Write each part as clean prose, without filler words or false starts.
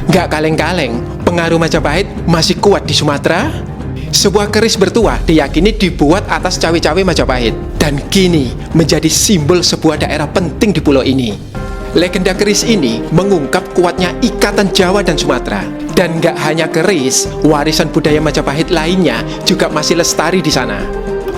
Nggak kaleng-kaleng, pengaruh Majapahit masih kuat di Sumatera. Sebuah keris bertuah diyakini dibuat atas cawe-cawe Majapahit dan kini menjadi simbol sebuah daerah penting di pulau ini. Legenda keris ini mengungkap kuatnya ikatan Jawa dan Sumatera. Dan nggak hanya keris, warisan budaya Majapahit lainnya juga masih lestari di sana.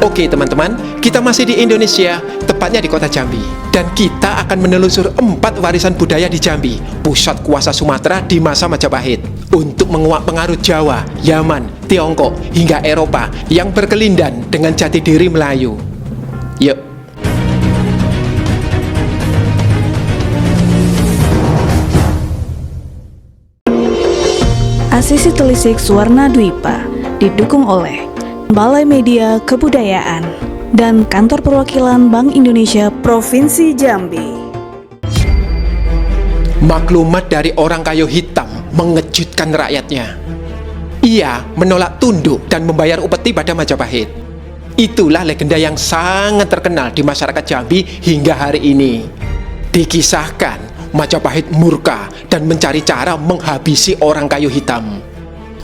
Oke teman-teman, kita masih di Indonesia, tepatnya di kota Jambi. Dan kita akan menelusur 4 warisan budaya di Jambi, pusat kuasa Sumatera di masa Majapahit, untuk menguak pengaruh Jawa, Yaman, Tiongkok, hingga Eropa yang berkelindan dengan jati diri Melayu. Yuk. Asisi Telisik Suwarna Dwipa didukung oleh Balai Media Kebudayaan dan Kantor Perwakilan Bank Indonesia Provinsi Jambi. Maklumat dari orang kayu hitam mengejutkan rakyatnya. Ia menolak tunduk dan membayar upeti pada Majapahit. Itulah legenda yang sangat terkenal di masyarakat Jambi hingga hari ini. Dikisahkan Majapahit murka dan mencari cara menghabisi orang kayu hitam.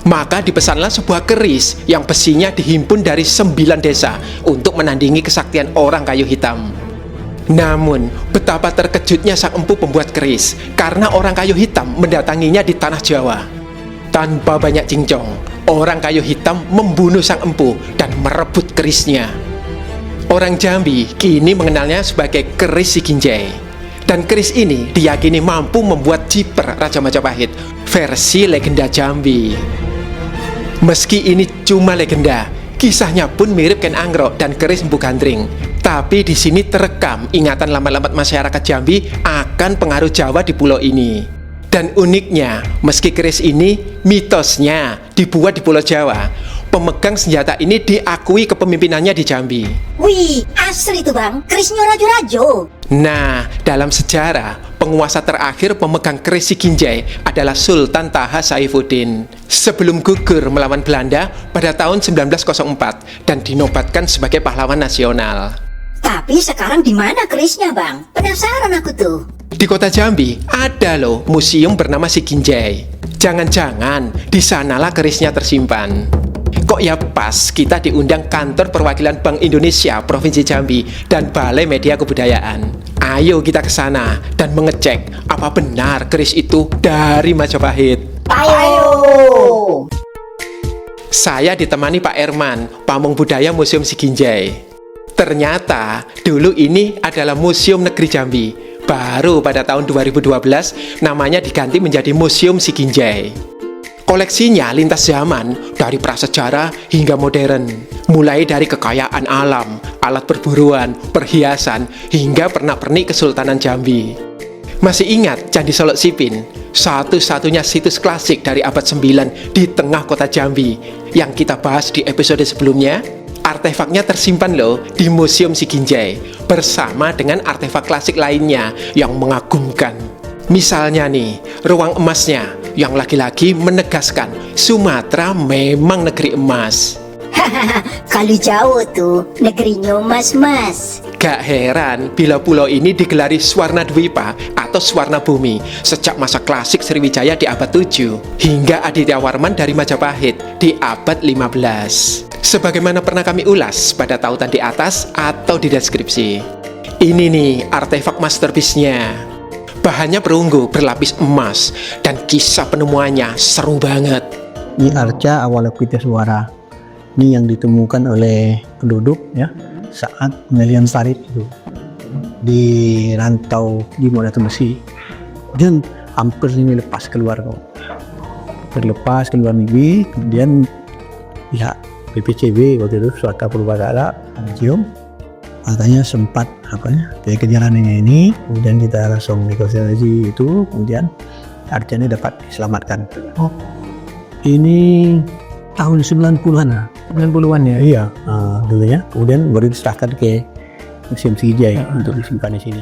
Maka dipesanlah sebuah keris yang besinya dihimpun dari 9 desa untuk menandingi kesaktian orang kayu hitam. Namun, betapa terkejutnya sang empu pembuat keris karena orang kayu hitam mendatanginya di tanah Jawa. Tanpa banyak cincong, orang kayu hitam membunuh sang empu dan merebut kerisnya. Orang Jambi kini mengenalnya sebagai keris Si Kinjai. Dan keris ini diyakini mampu membuat jiper Raja Majapahit versi legenda Jambi. Meski ini cuma legenda, kisahnya pun mirip Ken Angrok dan keris Empu Gandring. Tapi di sini terekam ingatan lambat-lambat masyarakat Jambi akan pengaruh Jawa di pulau ini. Dan uniknya, meski keris ini mitosnya dibuat di Pulau Jawa, pemegang senjata ini diakui kepemimpinannya di Jambi. Wih, asli tuh bang, kerisnya rajo-rajo. Nah, dalam sejarah, penguasa terakhir pemegang keris Si Kinjai adalah Sultan Taha Saifuddin sebelum gugur melawan Belanda pada tahun 1904 dan dinobatkan sebagai pahlawan nasional. Tapi sekarang di mana kerisnya bang? Penasaran aku tuh. Di kota Jambi ada loh museum bernama Si Kinjai. Jangan-jangan di sanalah kerisnya tersimpan. Kok ya pas kita diundang Kantor Perwakilan Bank Indonesia Provinsi Jambi dan Balai Media Kebudayaan. Ayo kita ke sana dan mengecek apa benar keris itu dari Majapahit. Ayo. Saya ditemani Pak Erman, Pamong Budaya Museum Si Kinjai. Ternyata dulu ini adalah Museum Negeri Jambi. Baru pada tahun 2012 namanya diganti menjadi Museum Si Kinjai. Koleksinya lintas zaman, dari prasejarah hingga modern. Mulai dari kekayaan alam, alat perburuan, perhiasan, hingga pernak-pernik Kesultanan Jambi. Masih ingat Candi Solok Sipin? Satu-satunya situs klasik dari abad 9 di tengah kota Jambi yang kita bahas di episode sebelumnya. Artefaknya tersimpan loh di Museum Si Kinjai bersama dengan artefak klasik lainnya yang mengagumkan. Misalnya nih, ruang emasnya yang lagi-lagi menegaskan Sumatera memang negeri emas. Kalau Jawa tuh negerinya mas-mas. Gak heran bila pulau ini digelari Suwarna Dwipa atau Suwarna Bumi sejak masa klasik Sriwijaya di abad 7 hingga Aditya Warman dari Majapahit di abad 15. Sebagaimana pernah kami ulas pada tautan di atas atau di deskripsi. Ini nih artefak masterpiece-nya. Bahannya perunggu berlapis emas dan kisah penemuannya seru banget. Ini arca Awalokitya Suara. Ini yang ditemukan oleh penduduk ya saat pengalian Sarit itu di rantau di Modatu Besi. Dan hampir ini lepas keluar kok. Terlepas keluar negeri, kemudian ya BPCB waktu itu Suaka Purbakala mencium, katanya sempat kayak kejarannya ini, kemudian kita langsung negosiasi itu, kemudian arcanya dapat diselamatkan. Oh, ini tahun 90-an lah. 90-an ya? Iya, dulunya. Kemudian baru diserahkan ke Museum Si Kinjai untuk disimpan di sini.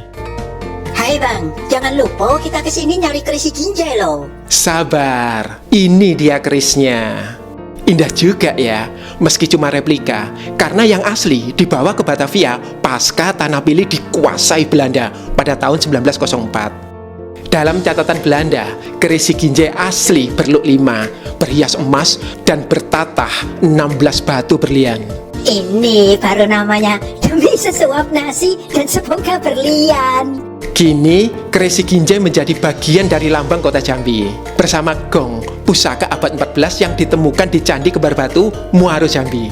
Hai bang, jangan lupa kita kesini nyari keris Si Kinjai loh. Sabar, ini dia kerisnya. Indah juga ya, meski cuma replika, karena yang asli dibawa ke Batavia pasca Tanah Pili dikuasai Belanda pada tahun 1904. Dalam catatan Belanda, keris Ginjai asli berluk 5, berhias emas, dan bertatah 16 batu berlian. Ini baru namanya demi sesuap nasi dan semoga berlian. Kini, keris Ginjai menjadi bagian dari lambang kota Jambi. Bersama gong, pusaka abad 14 yang ditemukan di Candi Kembar Batu, Muaro Jambi.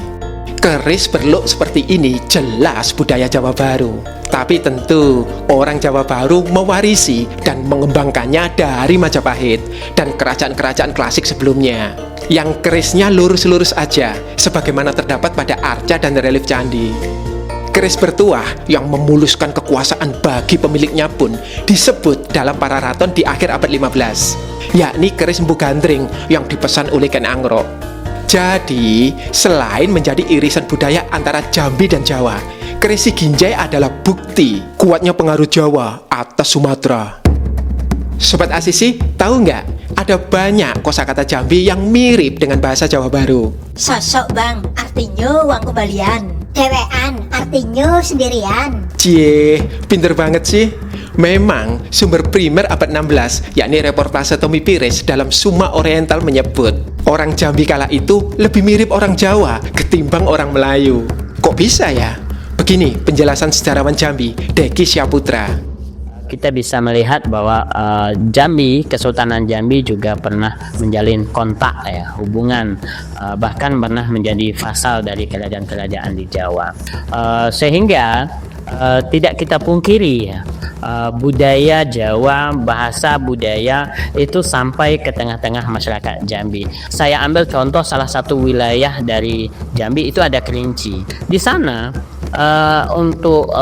Keris berluk seperti ini jelas budaya Jawa Baru. Tapi tentu, orang Jawa Baru mewarisi dan mengembangkannya dari Majapahit dan kerajaan-kerajaan klasik sebelumnya. Yang kerisnya lurus-lurus aja, sebagaimana terdapat pada arca dan relief candi. Keris bertuah yang memuluskan kekuasaan bagi pemiliknya pun disebut dalam para raton di akhir abad 15, yakni keris Empu Gandring yang dipesan oleh Ken Angrok. Jadi, selain menjadi irisan budaya antara Jambi dan Jawa, keris Ginjai adalah bukti kuatnya pengaruh Jawa atas Sumatera. Sobat Asisi, tahu nggak? Ada banyak kosakata Jambi yang mirip dengan bahasa Jawa Baru. Sosok bang, artinya uang kembalian. Dewean, artinya sendirian. Cie, pinter banget sih. Memang sumber primer abad 16, yakni reportase Tommy Pires dalam Suma Oriental menyebut orang Jambi kala itu lebih mirip orang Jawa ketimbang orang Melayu. Kok bisa ya? Begini penjelasan sejarawan Jambi, Deki Syaputra. Kita bisa melihat bahwa Jambi, Kesultanan Jambi juga pernah menjalin kontak ya, hubungan, bahkan pernah menjadi vasal dari kerajaan-kerajaan di Jawa. Sehingga tidak kita pungkiri ya, budaya Jawa, bahasa budaya itu sampai ke tengah-tengah masyarakat Jambi. Saya ambil contoh salah satu wilayah dari Jambi itu ada Kerinci. Di sana untuk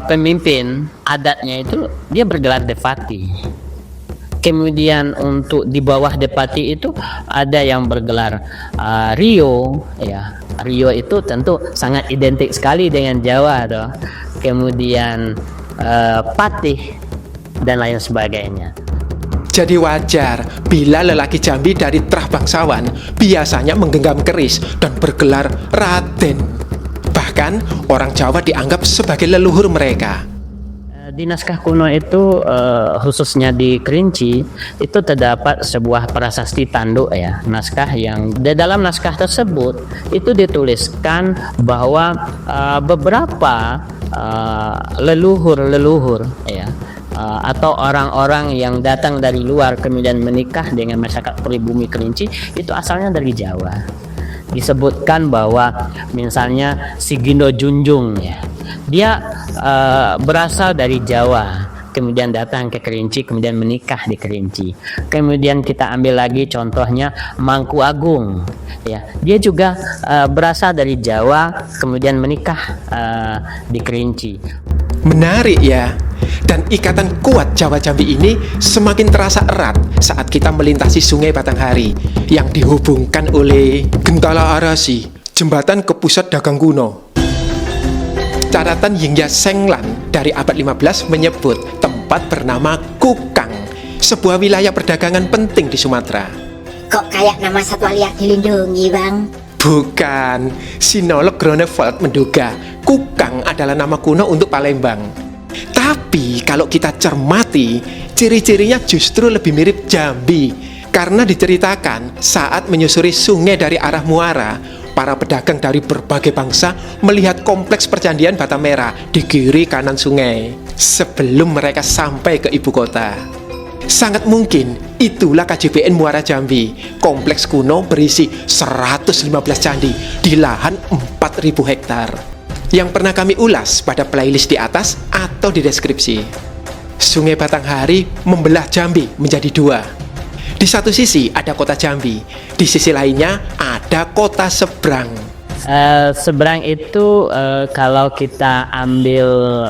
pemimpin adatnya itu dia bergelar Depati. Kemudian untuk di bawah Depati itu ada yang bergelar Rio ya. Rio itu tentu sangat identik sekali dengan Jawa toh. Kemudian Patih dan lain sebagainya. Jadi wajar bila lelaki Jambi dari trah bangsawan biasanya menggenggam keris dan bergelar Raden. Bahkan orang Jawa dianggap sebagai leluhur mereka. Di naskah kuno itu khususnya di Kerinci itu terdapat sebuah prasasti tanduk ya, naskah yang di dalam naskah tersebut itu dituliskan bahwa beberapa leluhur ya atau orang-orang yang datang dari luar kemudian menikah dengan masyarakat pribumi Kerinci itu asalnya dari Jawa. Disebutkan bahwa misalnya si Gindo Junjung ya, dia berasal dari Jawa, kemudian datang ke Kerinci, kemudian menikah di Kerinci. Kemudian kita ambil lagi contohnya Mangku Agung ya, dia juga berasal dari Jawa, kemudian menikah di Kerinci. Menarik ya. Dan ikatan kuat Jawa Jambi ini semakin terasa erat saat kita melintasi Sungai Batanghari yang dihubungkan oleh Gentala Arasi, jembatan ke pusat dagang kuno. Catatan Yingya Senglan dari abad 15 menyebut tempat bernama Kukang, sebuah wilayah perdagangan penting di Sumatera. Kok kayak nama satwa liar dilindungi bang? Bukan, sinolog Grunewald menduga Kukang adalah nama kuno untuk Palembang. Tapi kalau kita cermati, ciri-cirinya justru lebih mirip Jambi. Karena diceritakan saat menyusuri sungai dari arah Muara, para pedagang dari berbagai bangsa melihat kompleks percandian Bata Merah di kiri kanan sungai sebelum mereka sampai ke ibu kota. Sangat mungkin itulah KJBN Muara Jambi, kompleks kuno berisi 115 candi di lahan 4.000 hektar. Yang pernah kami ulas pada playlist di atas atau di deskripsi. Sungai Batanghari membelah Jambi menjadi dua. Di satu sisi ada kota Jambi, di sisi lainnya ada kota Seberang. Seberang itu kalau kita ambil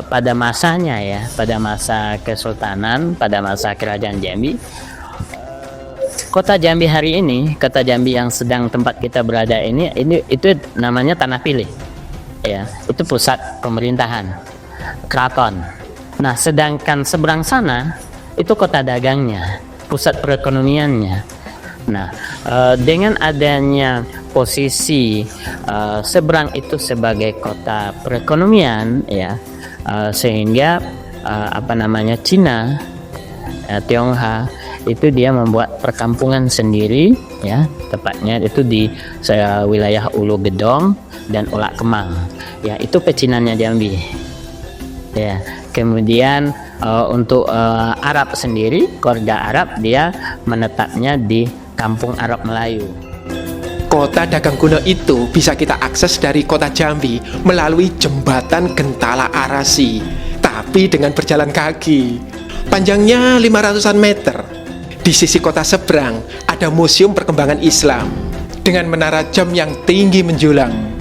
pada masanya ya, pada masa Kesultanan, pada masa Kerajaan Jambi, kota Jambi hari ini, kota Jambi yang sedang tempat kita berada ini itu namanya Tanah Pilih. Ya, itu pusat pemerintahan, keraton. Nah, sedangkan seberang sana itu kota dagangnya, pusat perekonomiannya. Nah, dengan adanya posisi seberang itu sebagai kota perekonomian, ya, sehingga Cina, Tionghoa, itu dia membuat perkampungan sendiri, ya, tepatnya itu di wilayah Ulu Gedong dan Ulak Kemang, ya, itu pecinannya Jambi, ya. Kemudian untuk Arab sendiri, keluarga Arab, dia menetapnya di Kampung Arab Melayu. Kota dagang kuno itu bisa kita akses dari kota Jambi melalui jembatan Gentala Arasi, tapi dengan berjalan kaki. Panjangnya 500-an meter. Di sisi kota seberang ada Museum Perkembangan Islam dengan menara jam yang tinggi menjulang.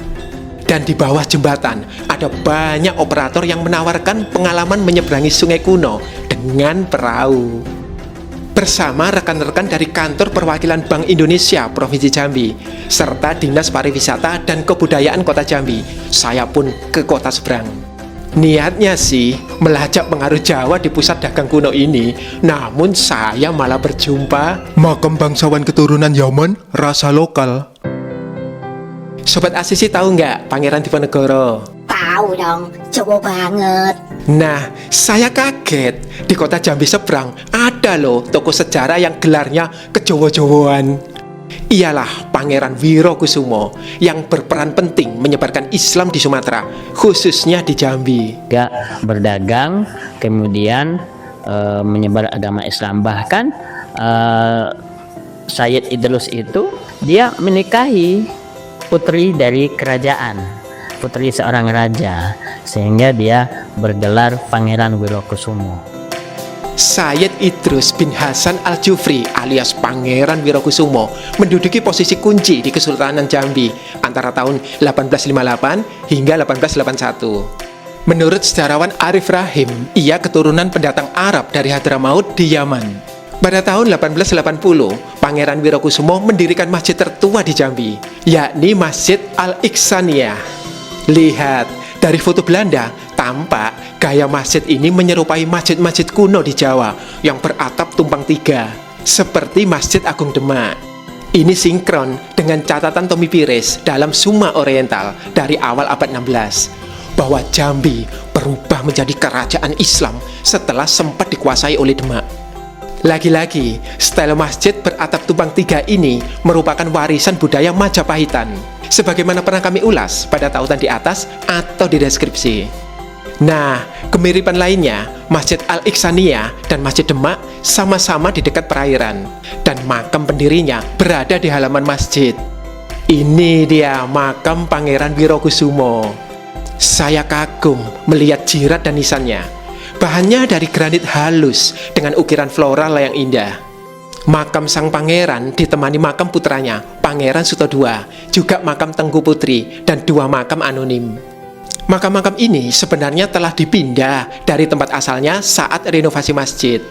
Dan di bawah jembatan ada banyak operator yang menawarkan pengalaman menyeberangi sungai kuno dengan perahu. Bersama rekan-rekan dari Kantor Perwakilan Bank Indonesia Provinsi Jambi serta Dinas Pariwisata dan Kebudayaan Kota Jambi, saya pun ke kota seberang. Niatnya sih melacak pengaruh Jawa di pusat dagang kuno ini, namun saya malah berjumpa makam bangsawan keturunan Yaman rasa lokal. Sobat Asisi tahu nggak Pangeran Diponegoro? Tahu dong, Jawa banget. Nah, saya kaget. Di kota Jambi seberang ada loh toko sejarah yang gelarnya kejowo-jowoan. Ialah Pangeran Wirokusumo yang berperan penting menyebarkan Islam di Sumatera, khususnya di Jambi. Juga berdagang, kemudian menyebar agama Islam. Bahkan Sayyid Idrus itu dia menikahi putri dari kerajaan, putri seorang raja, sehingga dia bergelar Pangeran Wirokusumo. Sayyid Idrus bin Hasan Al-Jufri alias Pangeran Wirokusumo menduduki posisi kunci di Kesultanan Jambi antara tahun 1858 hingga 1881. Menurut sejarawan Arif Rahim, ia keturunan pendatang Arab dari Hadramaut di Yaman. Pada tahun 1880, Pangeran Wirokusumo mendirikan masjid tertua di Jambi, yakni Masjid Al-Ihsaniyah. Lihat, dari foto Belanda, tampak gaya masjid ini menyerupai masjid-masjid kuno di Jawa yang beratap tumpang tiga, seperti Masjid Agung Demak. Ini sinkron dengan catatan Tommy Pires dalam Summa Oriental dari awal abad 16, bahwa Jambi berubah menjadi kerajaan Islam setelah sempat dikuasai oleh Demak. Lagi-lagi, style masjid beratap tumpang tiga ini merupakan warisan budaya Majapahitan, sebagaimana pernah kami ulas pada tautan di atas atau di deskripsi. Nah, kemiripan lainnya, Masjid Al-Ihsaniyah dan Masjid Demak sama-sama di dekat perairan, dan makam pendirinya berada di halaman masjid. Ini dia makam Pangeran Wirokusumo. Saya kagum melihat jirat dan nisannya. Bahannya dari granit halus dengan ukiran floral yang indah. Makam sang pangeran ditemani makam putranya, Pangeran Sutodoa, juga makam Tengku Putri, dan 2 makam anonim. Makam-makam ini sebenarnya telah dipindah dari tempat asalnya saat renovasi masjid.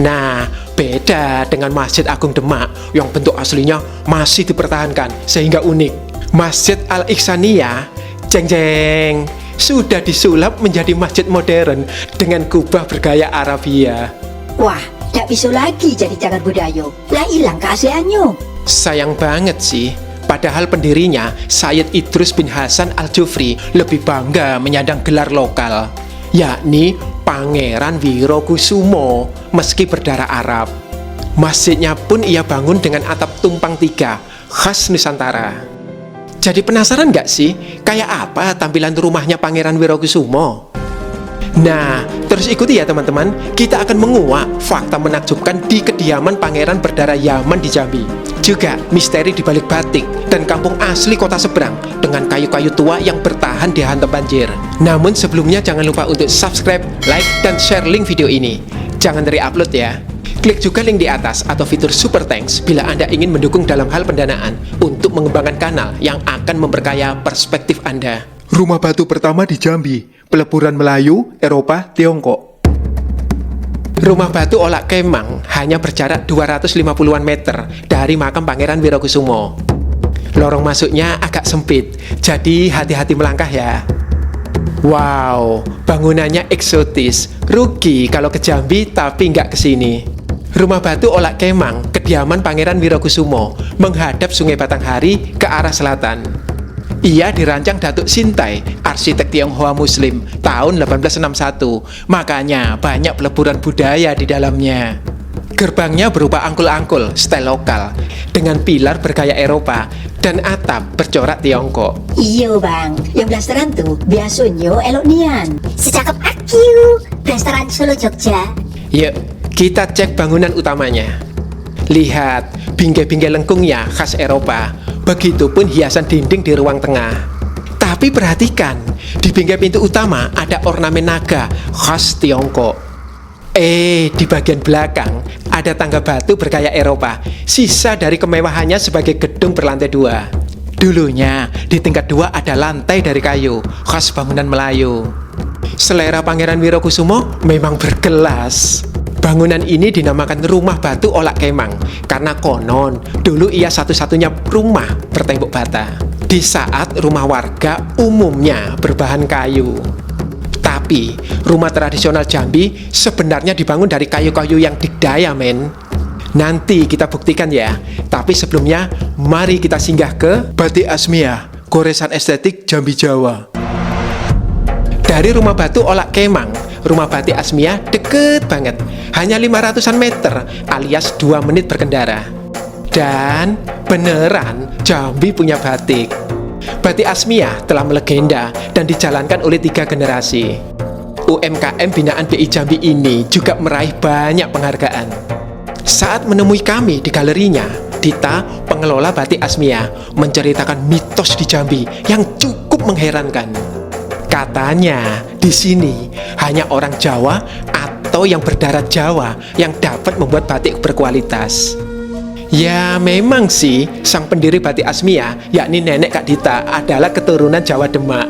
Nah, beda dengan Masjid Agung Demak yang bentuk aslinya masih dipertahankan sehingga unik. Masjid Al-Ihsaniyah, jeng-jeng, sudah disulap menjadi masjid modern dengan kubah bergaya Arabia. Wah, tak bisa lagi jadi cagar budaya. Lah hilang keasliannya. Sayang banget sih. Padahal pendirinya, Sayyid Idrus bin Hasan Al-Jufri, lebih bangga menyandang gelar lokal, yakni Pangeran Wirokusumo, meski berdarah Arab. Masjidnya pun ia bangun dengan atap tumpang tiga, khas Nusantara. Jadi penasaran nggak sih, kayak apa tampilan rumahnya Pangeran Wirokusumo? Nah, terus ikuti ya teman-teman, kita akan menguak fakta menakjubkan di kediaman Pangeran berdarah Yaman di Jambi. Juga misteri di balik batik dan kampung asli kota seberang dengan kayu-kayu tua yang bertahan dihantam banjir. Namun sebelumnya jangan lupa untuk subscribe, like, dan share link video ini. Jangan re-upload ya. Klik juga link di atas atau fitur Super Thanks bila Anda ingin mendukung dalam hal pendanaan untuk mengembangkan kanal yang akan memperkaya perspektif Anda. Rumah batu pertama di Jambi, peleburan Melayu, Eropa, Tiongkok. Rumah batu Olak Kemang hanya berjarak 250-an meter dari makam Pangeran Wirokusumo. Lorong masuknya agak sempit, jadi hati-hati melangkah ya. Wow, bangunannya eksotis. Rugi kalau ke Jambi tapi nggak ke sini. Rumah batu Olak Kemang, kediaman Pangeran Wirokusumo, menghadap Sungai Batanghari ke arah selatan. Ia dirancang Datuk Sintai, arsitek Tionghoa Muslim, tahun 1861. Makanya banyak peleburan budaya di dalamnya. Gerbangnya berupa angkul-angkul, style lokal, dengan pilar bergaya Eropa, dan atap bercorak Tiongkok. Iyo bang, yang blasteran tuh biasanya elok nian. Secakep aku, blasteran Solo Jogja. Yuk, kita cek bangunan utamanya. Lihat, bingkai-bingkai lengkungnya khas Eropa. Begitupun hiasan dinding di ruang tengah. Tapi perhatikan, di bingkai pintu utama ada ornamen naga khas Tiongkok. Di bagian belakang ada tangga batu bergaya Eropa, sisa dari kemewahannya sebagai gedung berlantai 2. Dulunya, di tingkat 2 ada lantai dari kayu, khas bangunan Melayu. Selera Pangeran Wirokusumo memang berkelas. Bangunan ini dinamakan Rumah Batu Olak Kemang karena konon dulu ia satu-satunya rumah bertembok bata. Di saat rumah warga umumnya berbahan kayu. Tapi rumah tradisional Jambi sebenarnya dibangun dari kayu-kayu yang dikdaya, men. Nanti kita buktikan ya. Tapi sebelumnya mari kita singgah ke Batik Asmia, goresan estetik Jambi Jawa. Dari Rumah Batu Olak Kemang, Rumah Batik Asmia deket banget, hanya 500-an meter alias 2 menit berkendara. Dan beneran Jambi punya batik. Batik Asmia telah melegenda dan dijalankan oleh 3 generasi. UMKM binaan BI Jambi ini juga meraih banyak penghargaan. Saat menemui kami di galerinya, Dita, pengelola Batik Asmia, menceritakan mitos di Jambi yang cukup mengherankan. Katanya, di sini hanya orang Jawa atau yang berdarah Jawa yang dapat membuat batik berkualitas. Ya memang sih, sang pendiri Batik Asmia, yakni nenek Kak Dita, adalah keturunan Jawa Demak.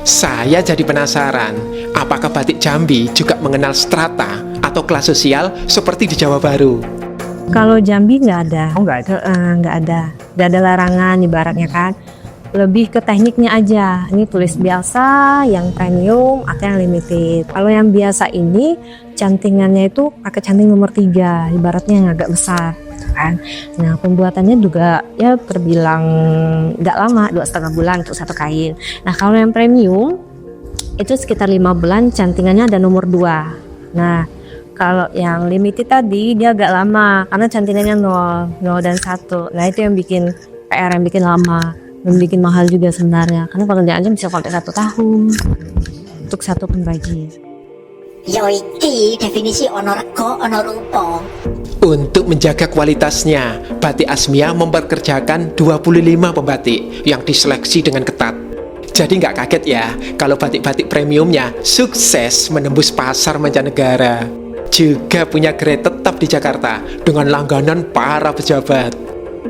Saya jadi penasaran, apakah batik Jambi juga mengenal strata atau kelas sosial seperti di Jawa Baru? Kalau Jambi nggak ada. Oh, nggak ada. Nggak ada. Nggak ada larangan ibaratnya kan. Lebih ke tekniknya aja. Ini tulis biasa, yang premium atau yang limited. Kalau yang biasa ini cantingannya itu pakai canting nomor 3, ibaratnya yang agak besar kan. Nah, pembuatannya juga ya terbilang nggak lama, 2,5 bulan untuk satu kain. Nah, kalau yang premium itu sekitar 5 bulan, cantingannya ada nomor 2. Nah, kalau yang limited tadi dia agak lama karena cantingannya 0 dan 1. Nah, itu yang bikin PR, yang bikin lama, yang bikin mahal juga sebenarnya. Karena pekerjaannya bisa sampai 1 tahun untuk satu pengrajin. Yo iki definisi ono rego ono rupa. Untuk menjaga kualitasnya, Batik Asmia memperkerjakan 25 pembatik yang diseleksi dengan ketat. Jadi nggak kaget ya kalau batik-batik premiumnya sukses menembus pasar mancanegara. Juga punya gerai tetap di Jakarta dengan langganan para pejabat.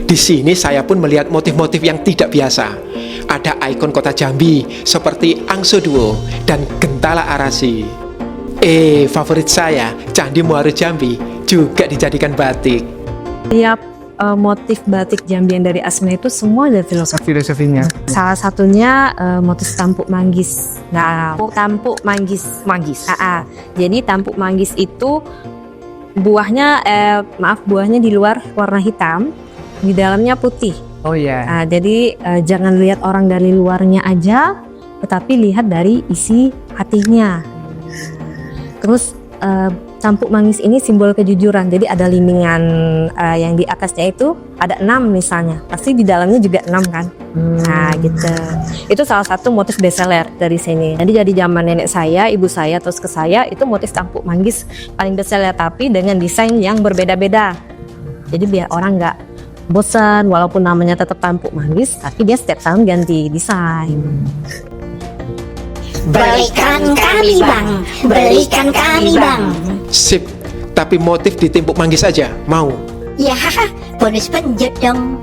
Di sini saya pun melihat motif-motif yang tidak biasa. Ada ikon kota Jambi seperti Angso Duo dan Gentala Arasi. Favorit saya, Candi Muaro Jambi juga dijadikan batik. Tiap motif batik Jambi yang dari Asmia itu semua ada Filosofinya. Salah satunya motif tampuk manggis. Nah, tampuk manggis. Jadi tampuk manggis itu buahnya buahnya di luar warna hitam, di dalamnya putih. Oh iya. Nah, jadi jangan lihat orang dari luarnya aja, tetapi lihat dari isi hatinya. Terus tampuk manggis ini simbol kejujuran. Jadi ada limingan yang di atasnya itu ada 6 misalnya. Pasti di dalamnya juga 6 kan. Nah gitu. Itu salah satu motif bestseller dari sini. Jadi dari zaman nenek saya, ibu saya, terus ke saya, itu motif tampuk manggis paling bestseller. Tapi dengan desain yang berbeda-beda. Jadi biar orang nggak bosan, walaupun namanya tetap tampuk manggis, tapi dia setiap tahun ganti desain. Belikan kami bang, belikan kami bang. Sip, tapi motif di timpuk manggis aja, mau? Ya bonus penjut dong.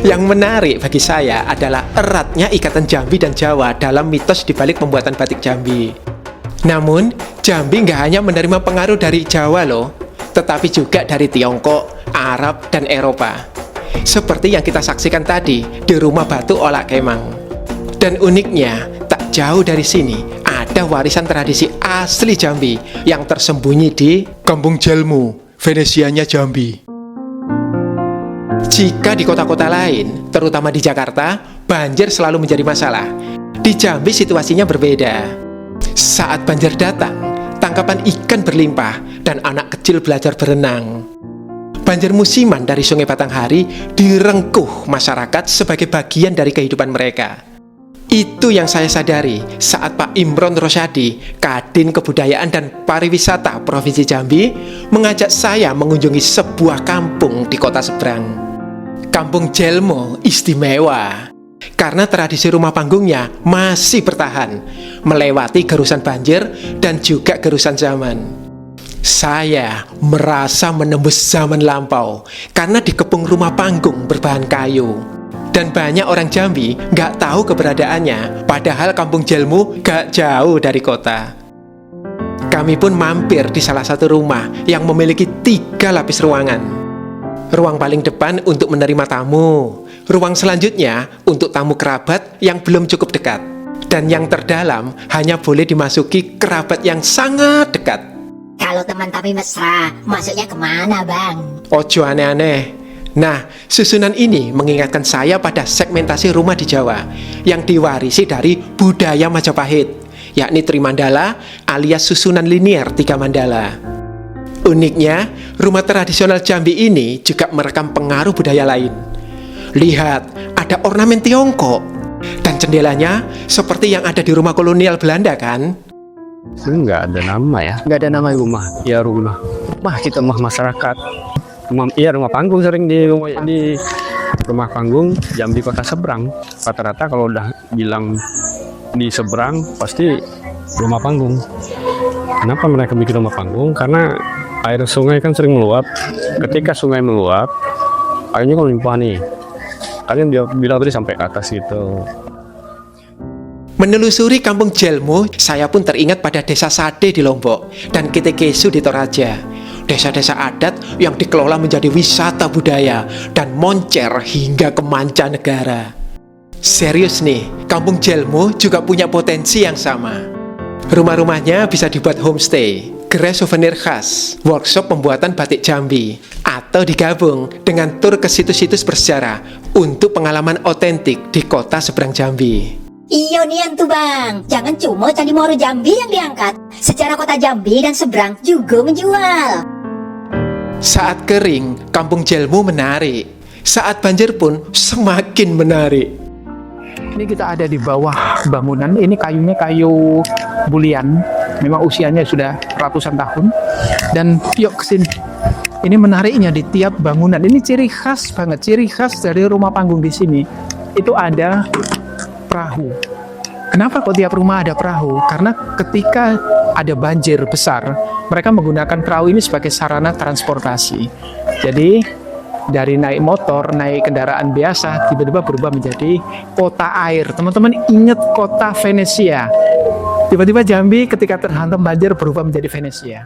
Yang menarik bagi saya adalah eratnya ikatan Jambi dan Jawa dalam mitos dibalik pembuatan batik Jambi. Namun, Jambi nggak hanya menerima pengaruh dari Jawa loh, tetapi juga dari Tiongkok, Arab, dan Eropa. Seperti yang kita saksikan tadi di Rumah Batu Olak Kemang. Dan uniknya, tak jauh dari sini ada warisan tradisi asli Jambi yang tersembunyi di Kampung Jelmu, Venesianya Jambi. Jika di kota-kota lain, terutama di Jakarta, banjir selalu menjadi masalah. Di Jambi situasinya berbeda. Saat banjir datang, tangkapan ikan berlimpah dan anak kecil belajar berenang. Banjir musiman dari Sungai Batanghari direngkuh masyarakat sebagai bagian dari kehidupan mereka. Itu yang saya sadari saat Pak Imron Rosyadi, Kadin Kebudayaan dan Pariwisata Provinsi Jambi, mengajak saya mengunjungi sebuah kampung di kota seberang. Kampung Jelmo istimewa karena tradisi rumah panggungnya masih bertahan, melewati gerusan banjir dan juga gerusan zaman. Saya merasa menembus zaman lampau karena dikepung rumah panggung berbahan kayu. Dan banyak orang Jambi nggak tahu keberadaannya, padahal kampung Jelmo gak jauh dari kota. Kami pun mampir di salah satu rumah yang memiliki 3 lapis ruangan. Ruang paling depan untuk menerima tamu, ruang selanjutnya untuk tamu kerabat yang belum cukup dekat, dan yang terdalam hanya boleh dimasuki kerabat yang sangat dekat. Kalau teman tapi mesra, masuknya kemana bang? Ojo aneh-aneh. Nah, susunan ini mengingatkan saya pada segmentasi rumah di Jawa yang diwarisi dari budaya Majapahit, yakni Trimandala alias susunan linier 3 mandala. Uniknya, rumah tradisional Jambi ini juga merekam pengaruh budaya lain. Lihat, ada ornamen Tiongkok dan jendelanya seperti yang ada di rumah kolonial Belanda kan? Nggak ada nama ya, nggak ada nama rumah. Ya rumah kita mah masyarakat. Rumah panggung sering di rumah panggung Jambi kota seberang. Rata-rata kalau udah bilang di seberang pasti rumah panggung. Kenapa mereka bikin rumah panggung? Karena air sungai kan sering meluap. Ketika sungai meluap, airnya kan limpah nih. Kalian bilang tadi sampai ke atas gitu. Menelusuri kampung Jelmo, saya pun teringat pada desa Sade di Lombok dan Kitekesu di Toraja. Desa-desa adat yang dikelola menjadi wisata budaya dan moncer hingga ke mancanegara. Serius nih, kampung Jelmo juga punya potensi yang sama. Rumah-rumahnya bisa dibuat homestay, gerai souvenir khas, workshop pembuatan batik Jambi, atau digabung dengan tur ke situs-situs bersejarah untuk pengalaman otentik di kota seberang Jambi. Iyo nian tuh bang, jangan cuma Candi Moro Jambi yang diangkat. Sejarah kota Jambi dan seberang juga menjual. Saat kering, kampung Jelmo menarik. Saat banjir pun semakin menarik. Ini kita ada di bawah bangunan. Ini kayunya kayu bulian. Memang usianya sudah ratusan tahun. Dan yuk kesini. Ini menariknya di tiap bangunan. Ini ciri khas banget. Ciri khas dari rumah panggung di sini. Itu ada perahu. Kenapa kok tiap rumah ada perahu? Karena ketika ada banjir besar, mereka menggunakan perahu ini sebagai sarana transportasi. Jadi dari naik motor, naik kendaraan biasa, tiba-tiba berubah menjadi kota air. Teman-teman ingat kota Venesia. Tiba-tiba Jambi ketika terhantam banjir berubah menjadi Venesia.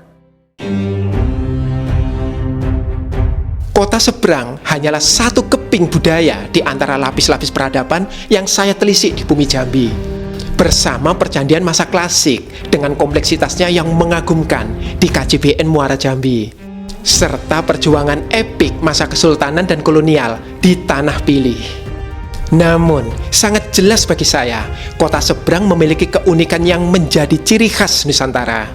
Kota seberang hanyalah satu keping budaya di antara lapis-lapis peradaban yang saya telisik di bumi Jambi. Bersama percandian masa klasik dengan kompleksitasnya yang mengagumkan di KJBN Muara Jambi, serta perjuangan epik masa kesultanan dan kolonial di Tanah Pilih. Namun, sangat jelas bagi saya, kota seberang memiliki keunikan yang menjadi ciri khas Nusantara.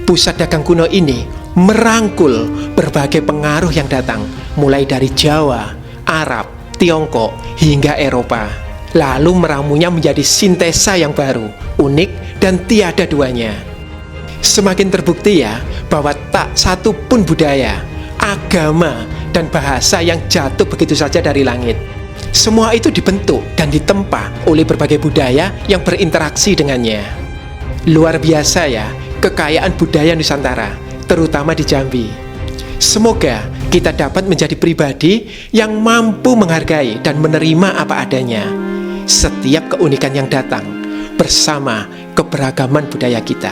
Pusat dagang kuno ini merangkul berbagai pengaruh yang datang, mulai dari Jawa, Arab, Tiongkok, hingga Eropa. Lalu meramunya menjadi sintesa yang baru, unik, dan tiada duanya. Semakin terbukti ya, bahwa tak satu pun budaya, agama, dan bahasa yang jatuh begitu saja dari langit. Semua itu dibentuk dan ditempa oleh berbagai budaya yang berinteraksi dengannya. Luar biasa ya, kekayaan budaya Nusantara, terutama di Jambi. Semoga kita dapat menjadi pribadi yang mampu menghargai dan menerima apa adanya setiap keunikan yang datang bersama keberagaman budaya kita.